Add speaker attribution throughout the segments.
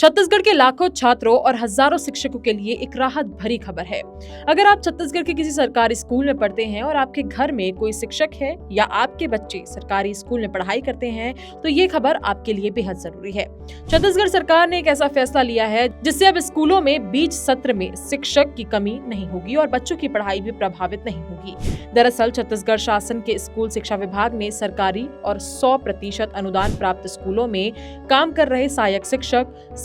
Speaker 1: छत्तीसगढ़ के लाखों छात्रों और हजारों शिक्षकों के लिए एक राहत भरी खबर है। अगर आप छत्तीसगढ़ के किसी सरकारी स्कूल में पढ़ते हैं और आपके घर में कोई शिक्षक है या आपके बच्चे सरकारी स्कूल में पढ़ाई करते हैं, तो ये खबर आपके लिए बेहद जरूरी है। छत्तीसगढ़ सरकार ने एक ऐसा फैसला लिया है जिससे अब स्कूलों में बीच सत्र में शिक्षक की कमी नहीं होगी और बच्चों की पढ़ाई भी प्रभावित नहीं होगी। दरअसल छत्तीसगढ़ शासन के स्कूल शिक्षा विभाग ने सरकारी और 100% अनुदान प्राप्त स्कूलों में काम कर रहे सहायक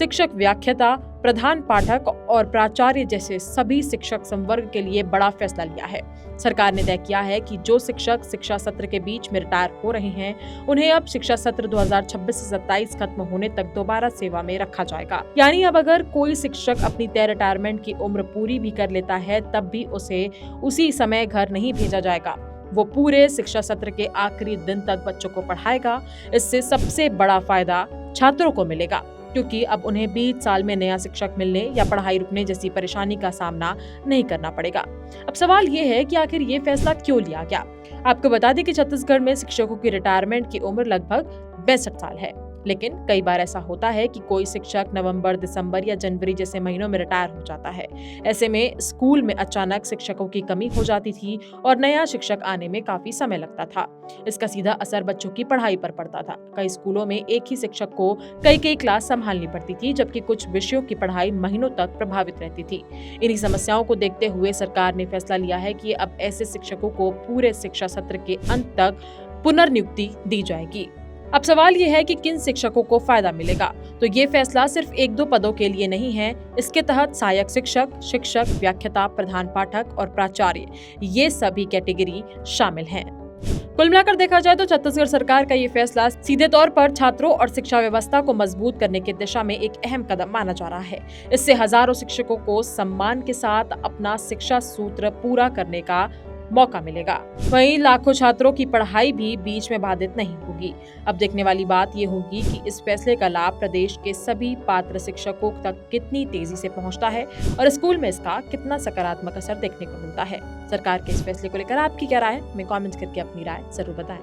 Speaker 1: शिक्षक व्याख्याता, प्रधान पाठक और प्राचार्य जैसे सभी शिक्षक संवर्ग के लिए बड़ा फैसला लिया है। सरकार ने तय किया है कि जो शिक्षक शिक्षा सत्र के बीच में रिटायर हो रहे हैं, उन्हें अब शिक्षा सत्र 2026 से 27 खत्म होने तक दोबारा सेवा में रखा जाएगा। यानी अब अगर कोई शिक्षक अपनी तय रिटायरमेंट की उम्र पूरी भी कर लेता है, तब भी उसे उसी समय घर नहीं भेजा जाएगा। वो पूरे शिक्षा सत्र के आखिरी दिन तक बच्चों को पढ़ाएगा। इससे सबसे बड़ा फायदा छात्रों को मिलेगा, क्योंकि अब उन्हें 20 साल में नया शिक्षक मिलने या पढ़ाई रुकने जैसी परेशानी का सामना नहीं करना पड़ेगा। अब सवाल ये है कि आखिर ये फैसला क्यों लिया गया। आपको बता दें कि छत्तीसगढ़ में शिक्षकों की रिटायरमेंट की उम्र लगभग 62 साल है, लेकिन कई बार ऐसा होता है कि कोई शिक्षक नवंबर, दिसंबर या जनवरी जैसे महीनों में रिटायर हो जाता है। ऐसे में स्कूल में अचानक शिक्षकों की कमी हो जाती थी और नया शिक्षक आने में काफी समय लगता था। इसका सीधा असर बच्चों की पढ़ाई पर पड़ता था। कई स्कूलों में एक ही शिक्षक को कई क्लास संभालनी पड़ती थी, जबकि कुछ विषयों की पढ़ाई महीनों तक प्रभावित रहती थी। इन्हीं समस्याओं को देखते हुए सरकार ने फैसला लिया है कि अब ऐसे शिक्षकों को पूरे शिक्षा सत्र के अंत तक पुनर्नियुक्ति दी जाएगी। अब सवाल ये है कि किन शिक्षकों को फायदा मिलेगा। तो ये फैसला सिर्फ 1-2 पदों के लिए नहीं है। इसके तहत सहायक शिक्षक, व्याख्याता, प्रधान पाठक और प्राचार्य, ये सभी कैटेगरी शामिल हैं। कुल मिलाकर देखा जाए तो छत्तीसगढ़ सरकार का ये फैसला सीधे तौर पर छात्रों और शिक्षा व्यवस्था को मजबूत करने की दिशा में एक अहम कदम माना जा रहा है। इससे हजारों शिक्षकों को सम्मान के साथ अपना शिक्षा सूत्र पूरा करने का मौका मिलेगा। वहीं लाखों छात्रों की पढ़ाई भी बीच में बाधित नहीं होगी। अब देखने वाली बात ये होगी कि इस फैसले का लाभ प्रदेश के सभी पात्र शिक्षकों तक कितनी तेजी से पहुंचता है और स्कूल में इसका कितना सकारात्मक असर देखने को मिलता है। सरकार के इस फैसले को लेकर आपकी क्या राय है? हमें कमेंट करके अपनी राय जरूर बताएं।